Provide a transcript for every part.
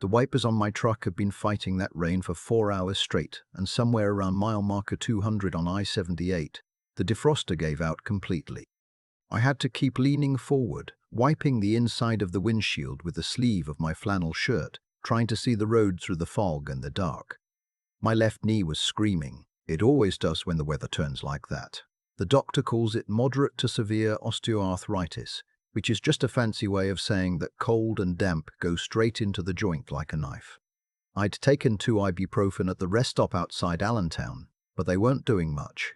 The wipers on my truck had been fighting that rain for 4 hours straight, and somewhere around mile marker 200 on I-78, the defroster gave out completely. I had to keep leaning forward, wiping the inside of the windshield with the sleeve of my flannel shirt, trying to see the road through the fog and the dark. My left knee was screaming. It always does when the weather turns like that. The doctor calls it moderate to severe osteoarthritis, which is just a fancy way of saying that cold and damp go straight into the joint like a knife. I'd taken 2 ibuprofen at the rest stop outside Allentown, but they weren't doing much.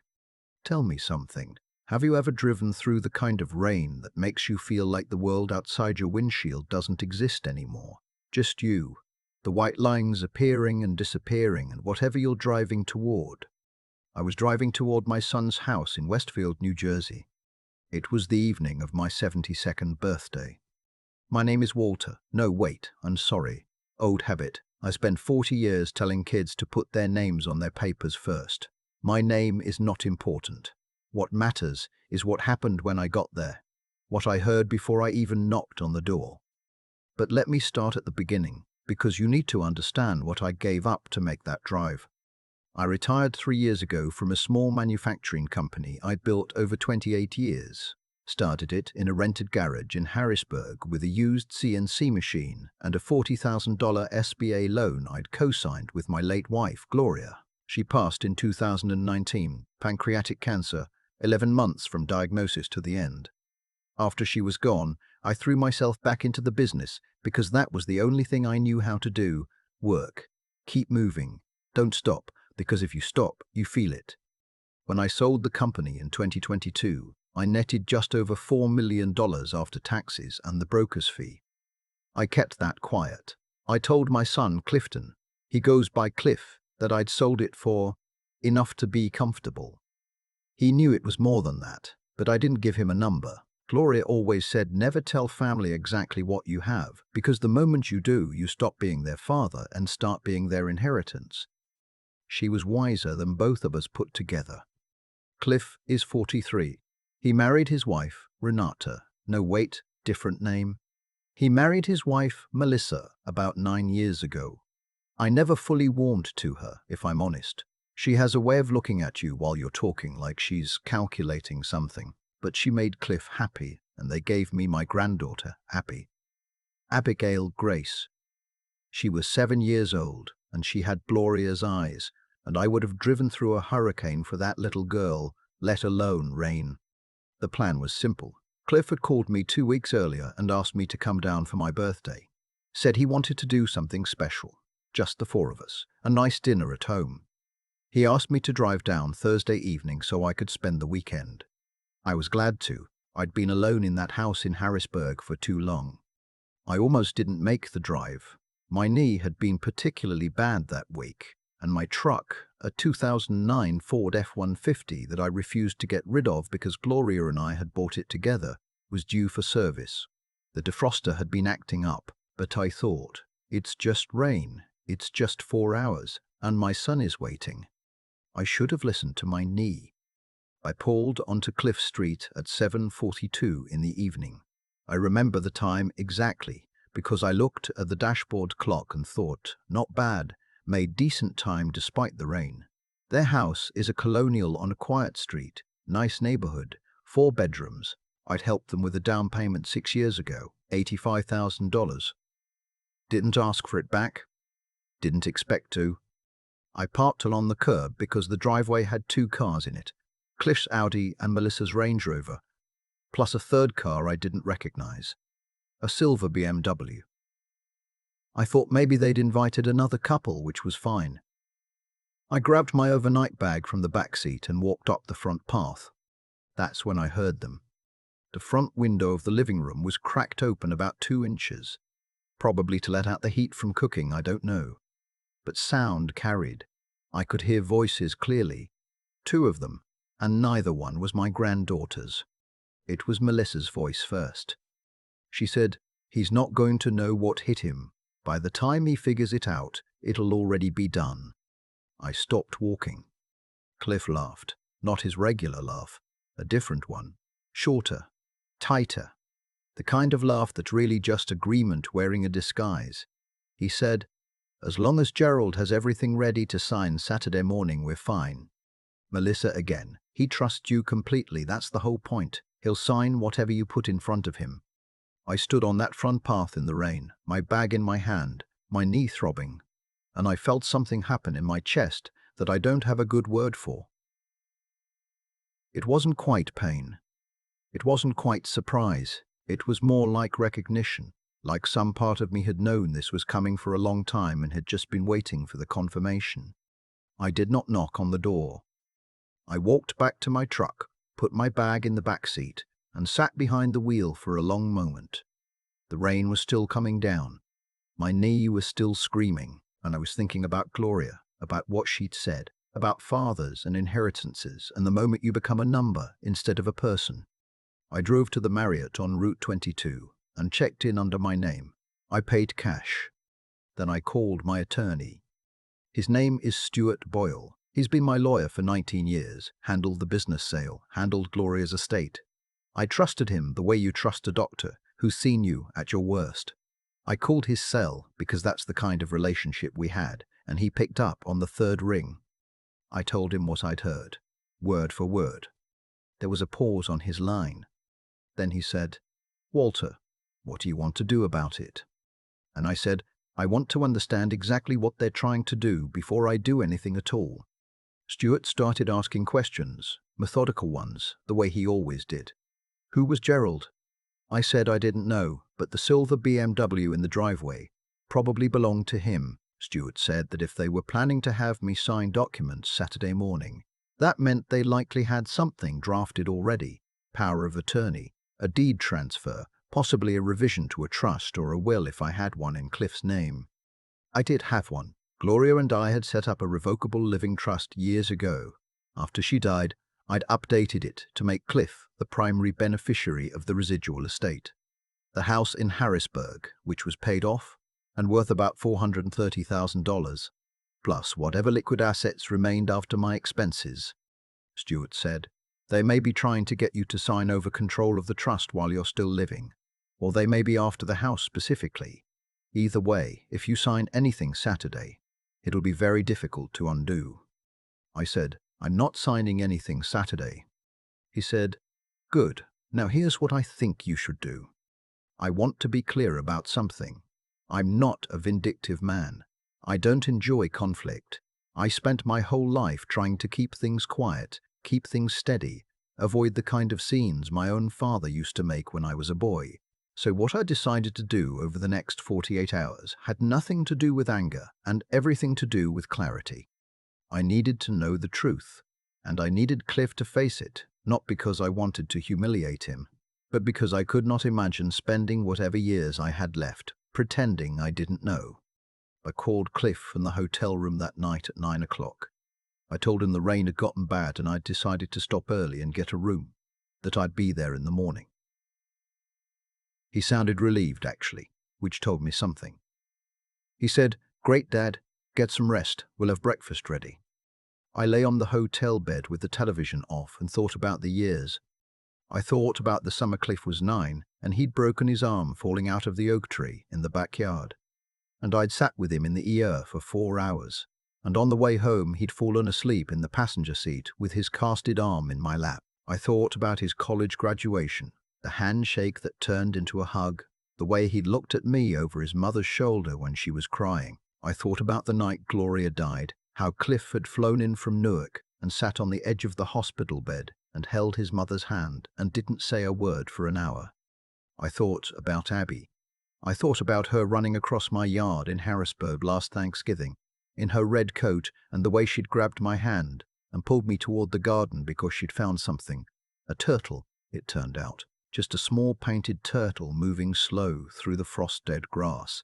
Tell me something. Have you ever driven through the kind of rain that makes you feel like the world outside your windshield doesn't exist anymore? Just you, the white lines appearing and disappearing, and whatever you're driving toward. I was driving toward my son's house in Westfield, New Jersey. It was the evening of my 72nd birthday. My name is Walter. No, wait, I'm sorry. Old habit. I spent 40 years telling kids to put their names on their papers first. My name is not important. What matters is what happened when I got there, what I heard before I even knocked on the door. But let me start at the beginning, because you need to understand what I gave up to make that drive. I retired 3 years ago from a small manufacturing company I'd built over 28 years. Started it in a rented garage in Harrisburg with a used CNC machine and a $40,000 SBA loan I'd co-signed with my late wife, Gloria. She passed in 2019, pancreatic cancer, 11 months from diagnosis to the end. After she was gone, I threw myself back into the business because that was the only thing I knew how to do. Work. Keep moving. Don't stop, because if you stop, you feel it. When I sold the company in 2022, I netted just over $4 million after taxes and the broker's fee. I kept that quiet. I told my son, Clifton, he goes by Cliff, that I'd sold it for enough to be comfortable. He knew it was more than that, but I didn't give him a number. Gloria always said never tell family exactly what you have, because the moment you do, you stop being their father and start being their inheritance. She was wiser than both of us put together. Cliff is 43. He married his wife, Renata. No, wait, different name. He married his wife, Melissa, about 9 years ago. I never fully warmed to her, if I'm honest. She has a way of looking at you while you're talking like she's calculating something. But she made Cliff happy, and they gave me my granddaughter, Abby. Abigail Grace. She was 7 years old, and she had Gloria's eyes, and I would have driven through a hurricane for that little girl, let alone rain. The plan was simple. Cliff had called me 2 weeks earlier and asked me to come down for my birthday. Said he wanted to do something special, just the 4 of us, a nice dinner at home. He asked me to drive down Thursday evening so I could spend the weekend. I was glad to. I'd been alone in that house in Harrisburg for too long. I almost didn't make the drive. My knee had been particularly bad that week, and my truck, a 2009 Ford F-150 that I refused to get rid of because Gloria and I had bought it together, was due for service. The defroster had been acting up, but I thought, it's just rain, it's just 4 hours, and my son is waiting. I should have listened to my knee. I pulled onto Cliff Street at 7:42 in the evening. I remember the time exactly because I looked at the dashboard clock and thought, not bad, made decent time despite the rain. Their house is a colonial on a quiet street, nice neighborhood, 4 bedrooms. I'd helped them with a down payment 6 years ago, $85,000. Didn't ask for it back. Didn't expect to. I parked along the curb because the driveway had 2 cars in it. Cliff's Audi and Melissa's Range Rover, plus a 3rd car I didn't recognize, a silver BMW. I thought maybe they'd invited another couple, which was fine. I grabbed my overnight bag from the back seat and walked up the front path. That's when I heard them. The front window of the living room was cracked open about 2 inches, probably to let out the heat from cooking, I don't know. But sound carried. I could hear voices clearly, 2 of them. And neither one was my granddaughter's. It was Melissa's voice first. She said, he's not going to know what hit him. By the time he figures it out, it'll already be done. I stopped walking. Cliff laughed, not his regular laugh, a different one, shorter, tighter, the kind of laugh that's really just agreement wearing a disguise. He said, "As long as Gerald has everything ready to sign Saturday morning, we're fine." Melissa again. "He trusts you completely, that's the whole point. He'll sign whatever you put in front of him." I stood on that front path in the rain, my bag in my hand, my knee throbbing, and I felt something happen in my chest that I don't have a good word for. It wasn't quite pain. It wasn't quite surprise. It was more like recognition, like some part of me had known this was coming for a long time and had just been waiting for the confirmation. I did not knock on the door. I walked back to my truck, put my bag in the back seat, and sat behind the wheel for a long moment. The rain was still coming down. My knee was still screaming, and I was thinking about Gloria, about what she'd said, about fathers and inheritances, and the moment you become a number instead of a person. I drove to the Marriott on Route 22 and checked in under my name. I paid cash. Then I called my attorney. His name is Stuart Boyle. He's been my lawyer for 19 years, handled the business sale, handled Gloria's estate. I trusted him the way you trust a doctor who's seen you at your worst. I called his cell because that's the kind of relationship we had, and he picked up on the third ring. I told him what I'd heard, word for word. There was a pause on his line. Then he said, "Walter, what do you want to do about it?" And I said, "I want to understand exactly what they're trying to do before I do anything at all." Stuart started asking questions, methodical ones, the way he always did. Who was Gerald? I said I didn't know, but the silver BMW in the driveway probably belonged to him. Stuart said that if they were planning to have me sign documents Saturday morning, that meant they likely had something drafted already, power of attorney, a deed transfer, possibly a revision to a trust or a will if I had one in Cliff's name. I did have one. Gloria and I had set up a revocable living trust years ago. After she died, I'd updated it to make Cliff the primary beneficiary of the residual estate. The house in Harrisburg, which was paid off and worth about $430,000, plus whatever liquid assets remained after my expenses. Stuart said, "They may be trying to get you to sign over control of the trust while you're still living, or they may be after the house specifically. Either way, if you sign anything Saturday, it'll be very difficult to undo." I said, "I'm not signing anything Saturday." He said, "Good. Now here's what I think you should do. I want to be clear about something. I'm not a vindictive man. I don't enjoy conflict. I spent my whole life trying to keep things quiet, keep things steady, avoid the kind of scenes my own father used to make when I was a boy. So what I decided to do over the next 48 hours had nothing to do with anger and everything to do with clarity. I needed to know the truth, and I needed Cliff to face it, not because I wanted to humiliate him, but because I could not imagine spending whatever years I had left pretending I didn't know. I called Cliff from the hotel room that night at 9 o'clock. I told him the rain had gotten bad and I'd decided to stop early and get a room, that I'd be there in the morning. He sounded relieved, actually, which told me something. He said, "Great, Dad. Get some rest. We'll have breakfast ready." I lay on the hotel bed with the television off and thought about the years. I thought about the summer Cliff was 9 and he'd broken his arm falling out of the oak tree in the backyard. And I'd sat with him in the ER for 4 hours. And on the way home he'd fallen asleep in the passenger seat with his casted arm in my lap. I thought about his college graduation, the handshake that turned into a hug, the way he'd looked at me over his mother's shoulder when she was crying. I thought about the night Gloria died, how Cliff had flown in from Newark and sat on the edge of the hospital bed and held his mother's hand and didn't say a word for an hour. I thought about Abby. I thought about her running across my yard in Harrisburg last Thanksgiving, in her red coat, and the way she'd grabbed my hand and pulled me toward the garden because she'd found something. A turtle, it turned out. Just a small painted turtle moving slow through the frost-dead grass.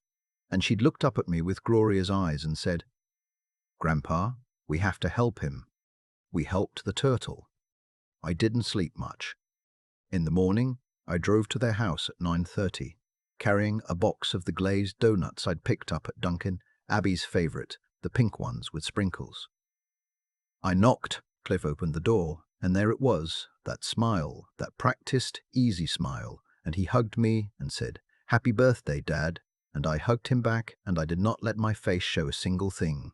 And she'd looked up at me with Gloria's eyes and said, "Grandpa, we have to help him." We helped the turtle. I didn't sleep much. In the morning, I drove to their house at 9:30, carrying a box of the glazed donuts I'd picked up at Dunkin', Abby's favorite, the pink ones with sprinkles. I knocked. Cliff opened the door, and there it was, that smile, that practiced, easy smile, and he hugged me and said, "Happy birthday, Dad." and I hugged him back, and I did not let my face show a single thing.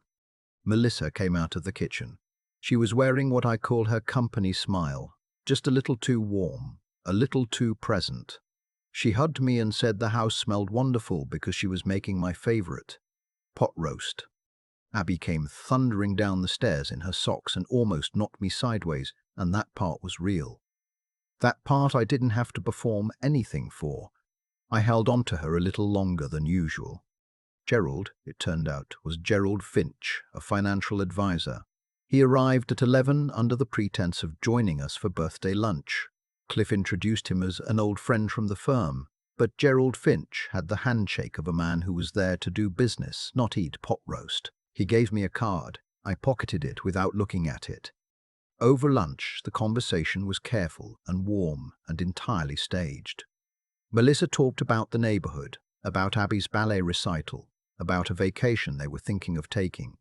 Melissa came out of the kitchen. She was wearing what I call her company smile, just a little too warm, a little too present. She hugged me and said the house smelled wonderful because she was making my favorite, pot roast. Abby came thundering down the stairs in her socks and almost knocked me sideways, and that part was real. That part I didn't have to perform anything for. I held on to her a little longer than usual. Gerald, it turned out, was Gerald Finch, a financial advisor. He arrived at 11 under the pretense of joining us for birthday lunch. Cliff introduced him as an old friend from the firm, but Gerald Finch had the handshake of a man who was there to do business, not eat pot roast. He gave me a card. I pocketed it without looking at it. Over lunch, the conversation was careful and warm and entirely staged. Melissa talked about the neighborhood, about Abby's ballet recital, about a vacation they were thinking of taking.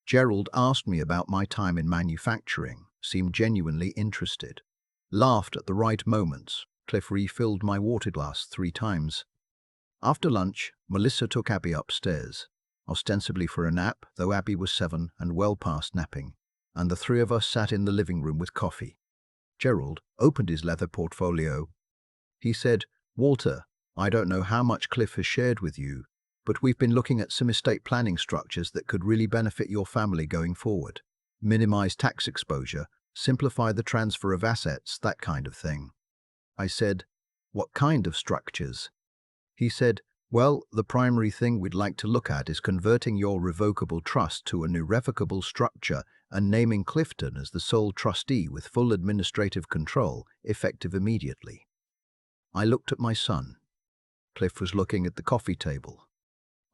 Gerald asked me about my time in manufacturing, seemed genuinely interested. Laughed at the right moments. Cliff refilled my water glass 3 times. After lunch, Melissa took Abby upstairs, ostensibly for a nap, though Abby was 7 and well past napping, and the 3 of us sat in the living room with coffee. Gerald opened his leather portfolio. He said, "Walter, I don't know how much Cliff has shared with you, but we've been looking at some estate planning structures that could really benefit your family going forward. Minimize tax exposure, simplify the transfer of assets, that kind of thing." I said, "What kind of structures?" He said, "Well, the primary thing we'd like to look at is converting your revocable trust to an irrevocable structure and naming Clifton as the sole trustee with full administrative control, effective immediately." I looked at my son. Cliff was looking at the coffee table.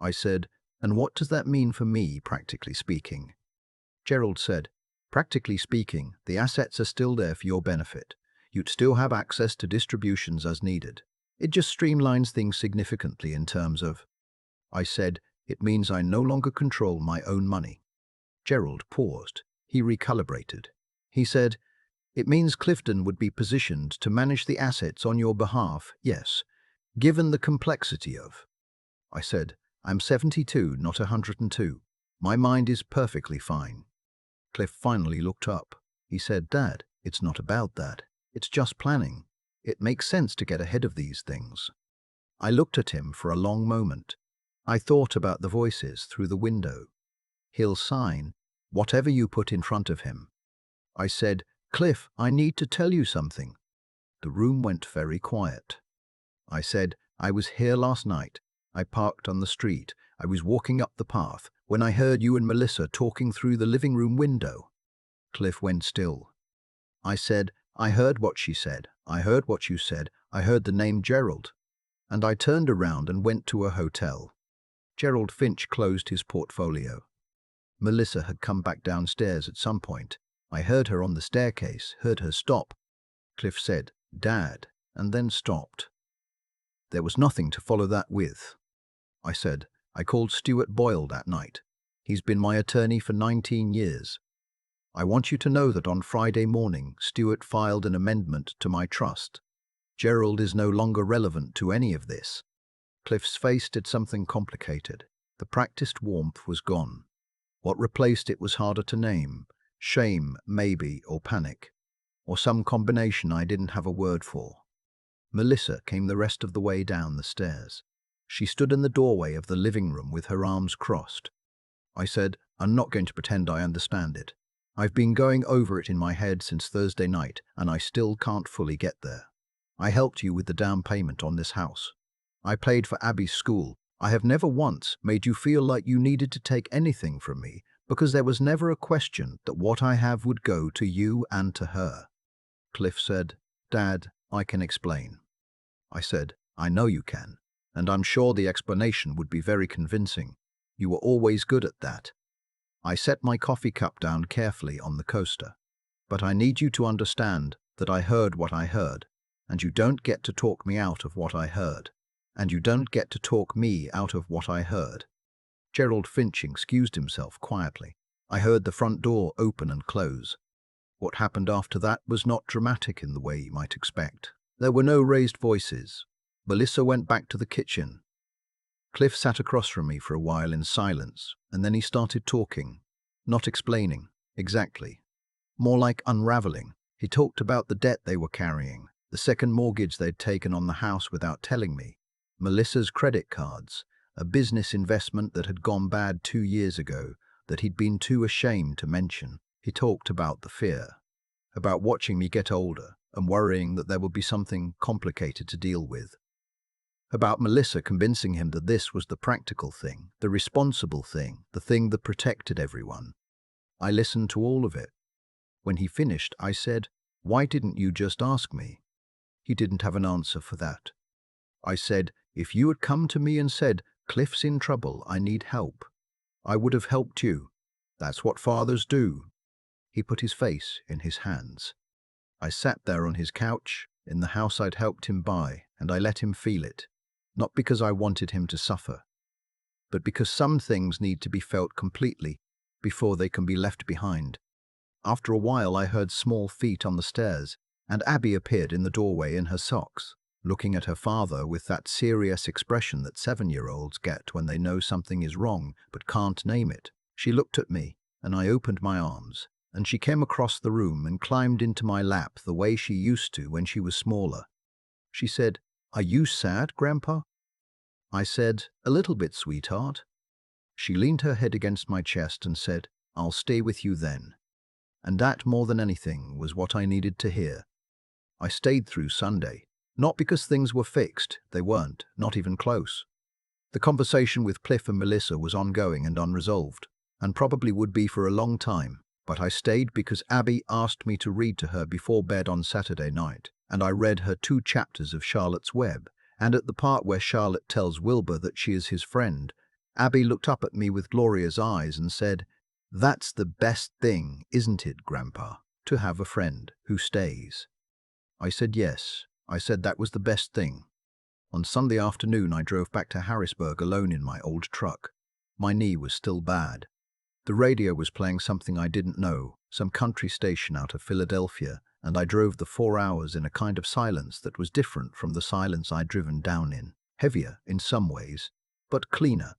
I said, "And what does that mean for me, practically speaking?" Gerald said, "Practically speaking, the assets are still there for your benefit. You'd still have access to distributions as needed. It just streamlines things significantly in terms of—" I said, "It means I no longer control my own money." Gerald paused. He recalibrated. He said, "It means Clifton would be positioned to manage the assets on your behalf, yes, given the complexity of—" I said, "I'm 72, not 102. My mind is perfectly fine." Cliff finally looked up. He said, "Dad, it's not about that. It's just planning. It makes sense to get ahead of these things." I looked at him for a long moment. I thought about the voices through the window. He'll sign whatever you put in front of him. I said, "Cliff, I need to tell you something." The room went very quiet. I said, "I was here last night. I parked on the street. I was walking up the path when I heard you and Melissa talking through the living room window." Cliff went still. I said, "I heard what she said. I heard what you said. I heard the name Gerald." And I turned around and went to a hotel. Gerald Finch closed his portfolio. Melissa had come back downstairs at some point. I heard her on the staircase, heard her stop. Cliff said, "Dad," and then stopped. There was nothing to follow that with. I said, "I called Stuart Boyle that night. He's been my attorney for 19 years. I want you to know that on Friday morning, Stuart filed an amendment to my trust. Gerald is no longer relevant to any of this." Cliff's face did something complicated. The practiced warmth was gone. What replaced it was harder to name. Shame, maybe, or panic. Or some combination I didn't have a word for. Melissa came the rest of the way down the stairs. She stood in the doorway of the living room with her arms crossed. I said, "I'm not going to pretend I understand it. I've been going over it in my head since Thursday night, and I still can't fully get there. I helped you with the down payment on this house. I paid for Abby's school. I have never once made you feel like you needed to take anything from me, because there was never a question that what I have would go to you and to her." Cliff said, "Dad, I can explain." I said, "I know you can, and I'm sure the explanation would be very convincing. You were always good at that." I set my coffee cup down carefully on the coaster. "But I need you to understand that I heard what I heard, and you don't get to talk me out of what I heard. And you don't get to talk me out of what I heard." Gerald Finch excused himself quietly. I heard the front door open and close. What happened after that was not dramatic in the way you might expect. There were no raised voices. Melissa went back to the kitchen. Cliff sat across from me for a while in silence, and then he started talking. Not explaining, exactly. More like unraveling. He talked about the debt they were carrying, the second mortgage they'd taken on the house without telling me, Melissa's credit cards, a business investment that had gone bad 2 years ago that he'd been too ashamed to mention. He talked about the fear, about watching me get older and worrying that there would be something complicated to deal with. About Melissa convincing him that this was the practical thing, the responsible thing, the thing that protected everyone. I listened to all of it. When he finished, I said, "Why didn't you just ask me?" He didn't have an answer for that. I said, "If you had come to me and said, 'Cliff's in trouble, I need help,' I would have helped you. That's what fathers do." He put his face in his hands. I sat there on his couch, in the house I'd helped him buy, and I let him feel it. Not because I wanted him to suffer, but because some things need to be felt completely before they can be left behind. After a while, I heard small feet on the stairs, and Abby appeared in the doorway in her socks, looking at her father with that serious expression that 7-year-olds get when they know something is wrong but can't name it. She looked at me, and I opened my arms, and she came across the room and climbed into my lap the way she used to when she was smaller. She said, "Are you sad, Grandpa?" I said, "A little bit, sweetheart." She leaned her head against my chest and said, "I'll stay with you then." And that, more than anything, was what I needed to hear. I stayed through Sunday, not because things were fixed. They weren't, not even close. The conversation with Cliff and Melissa was ongoing and unresolved, and probably would be for a long time. But I stayed because Abby asked me to read to her before bed on Saturday night, and I read her 2 chapters of Charlotte's Web, and at the part where Charlotte tells Wilbur that she is his friend, Abby looked up at me with glorious eyes and said, "That's the best thing, isn't it, Grandpa, to have a friend who stays?" I said yes. I said that was the best thing. On Sunday afternoon, I drove back to Harrisburg alone in my old truck. My knee was still bad. The radio was playing something I didn't know, some country station out of Philadelphia, and I drove the 4 hours in a kind of silence that was different from the silence I'd driven down in, heavier in some ways, but cleaner.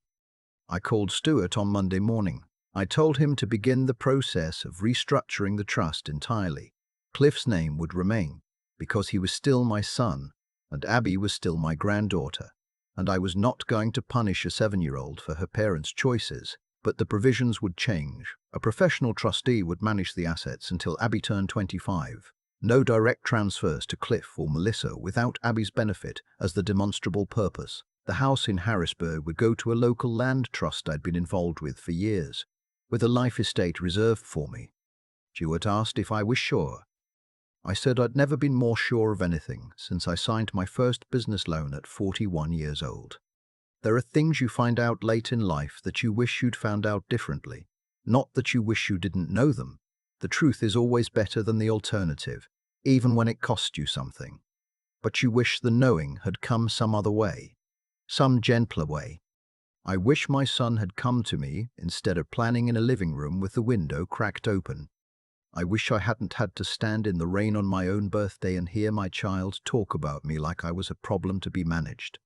I called Stuart on Monday morning. I told him to begin the process of restructuring the trust entirely. Cliff's name would remain, because he was still my son, and Abby was still my granddaughter, and I was not going to punish a 7-year-old for her parents' choices. But the provisions would change. A professional trustee would manage the assets until Abby turned 25. No direct transfers to Cliff or Melissa without Abby's benefit as the demonstrable purpose. The house in Harrisburg would go to a local land trust I'd been involved with for years, with a life estate reserved for me. Stuart asked if I was sure. I said I'd never been more sure of anything since I signed my first business loan at 41 years old. There are things you find out late in life that you wish you'd found out differently, not that you wish you didn't know them. The truth is always better than the alternative, even when it cost you something. But you wish the knowing had come some other way, some gentler way. I wish my son had come to me instead of planning in a living room with the window cracked open. I wish I hadn't had to stand in the rain on my own birthday and hear my child talk about me like I was a problem to be managed.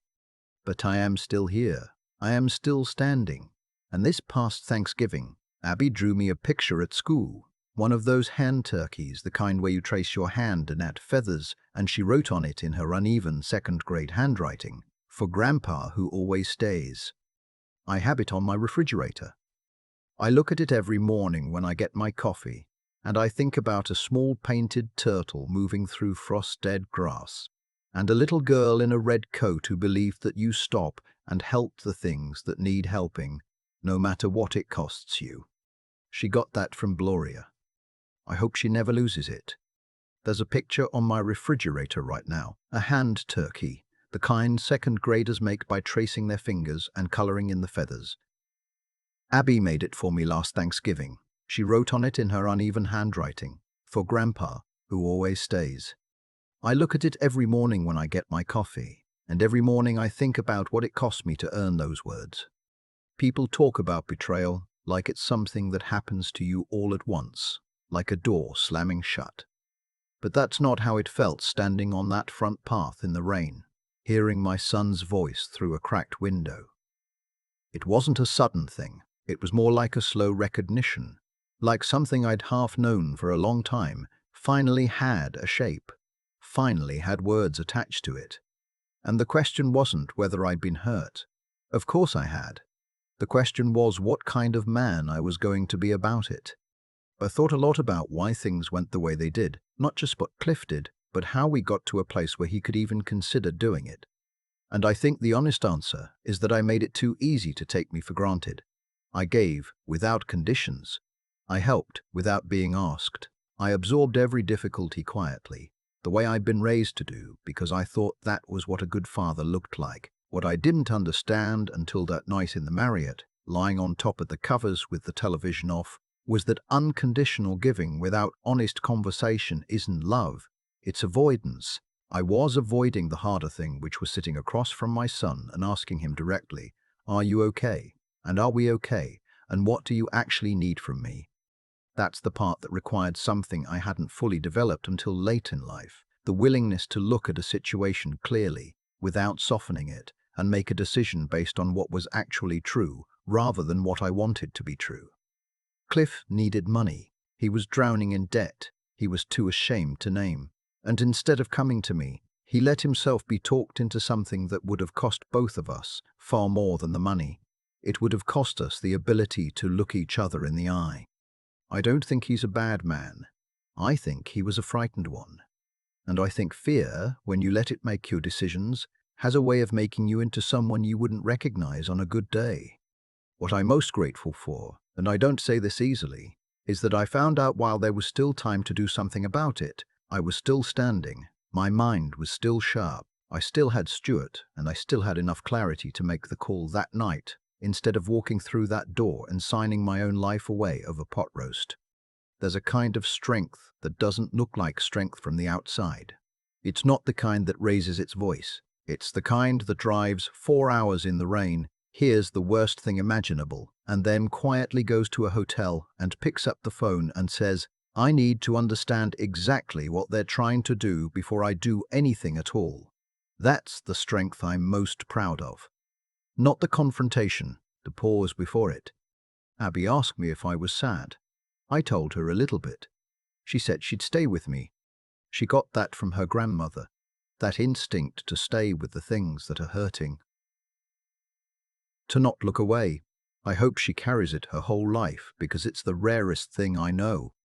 But I am still here. I am still standing. And this past Thanksgiving, Abby drew me a picture at school, one of those hand turkeys, the kind where you trace your hand and add feathers, and she wrote on it in her uneven second-grade handwriting, "For Grandpa who always stays." I have it on my refrigerator. I look at it every morning when I get my coffee, and I think about a small painted turtle moving through frost-dead grass, and a little girl in a red coat who believed that you stop and help the things that need helping, no matter what it costs you. She got that from Gloria. I hope she never loses it. There's a picture on my refrigerator right now, a hand turkey, the kind second graders make by tracing their fingers and coloring in the feathers. Abby made it for me last Thanksgiving. She wrote on it in her uneven handwriting, "For Grandpa who always stays." I look at it every morning when I get my coffee, and every morning I think about what it cost me to earn those words. People talk about betrayal like it's something that happens to you all at once, like a door slamming shut. But that's not how it felt standing on that front path in the rain, hearing my son's voice through a cracked window. It wasn't a sudden thing. It was more like a slow recognition, like something I'd half known for a long time finally had a shape, finally had words attached to it. And the question wasn't whether I'd been hurt. Of course I had. The question was what kind of man I was going to be about it. I thought a lot about why things went the way they did, not just what Cliff did, but how we got to a place where he could even consider doing it. And I think the honest answer is that I made it too easy to take me for granted. I gave without conditions. I helped without being asked. I absorbed every difficulty quietly, the way I'd been raised to do, because I thought that was what a good father looked like. What I didn't understand until that night in the Marriott, lying on top of the covers with the television off, was that unconditional giving without honest conversation isn't love, it's avoidance. I was avoiding the harder thing, which was sitting across from my son and asking him directly, "Are you okay? And are we okay? And what do you actually need from me?" That's the part that required something I hadn't fully developed until late in life, the willingness to look at a situation clearly, without softening it, and make a decision based on what was actually true, rather than what I wanted to be true. Cliff needed money. He was drowning in debt he was too ashamed to name. And instead of coming to me, he let himself be talked into something that would have cost both of us far more than the money. It would have cost us the ability to look each other in the eye. I don't think he's a bad man. I think he was a frightened one. And I think fear, when you let it make your decisions, has a way of making you into someone you wouldn't recognize on a good day. What I'm most grateful for, and I don't say this easily, is that I found out while there was still time to do something about it. I was still standing. My mind was still sharp. I still had Stuart, and I still had enough clarity to make the call that night, instead of walking through that door and signing my own life away over pot roast. There's a kind of strength that doesn't look like strength from the outside. It's not the kind that raises its voice. It's the kind that drives 4 hours in the rain, hears the worst thing imaginable, and then quietly goes to a hotel and picks up the phone and says, "I need to understand exactly what they're trying to do before I do anything at all." That's the strength I'm most proud of. Not the confrontation, the pause before it. Abby asked me if I was sad. I told her a little bit. She said she'd stay with me. She got that from her grandmother, that instinct to stay with the things that are hurting. To not look away. I hope she carries it her whole life because it's the rarest thing I know.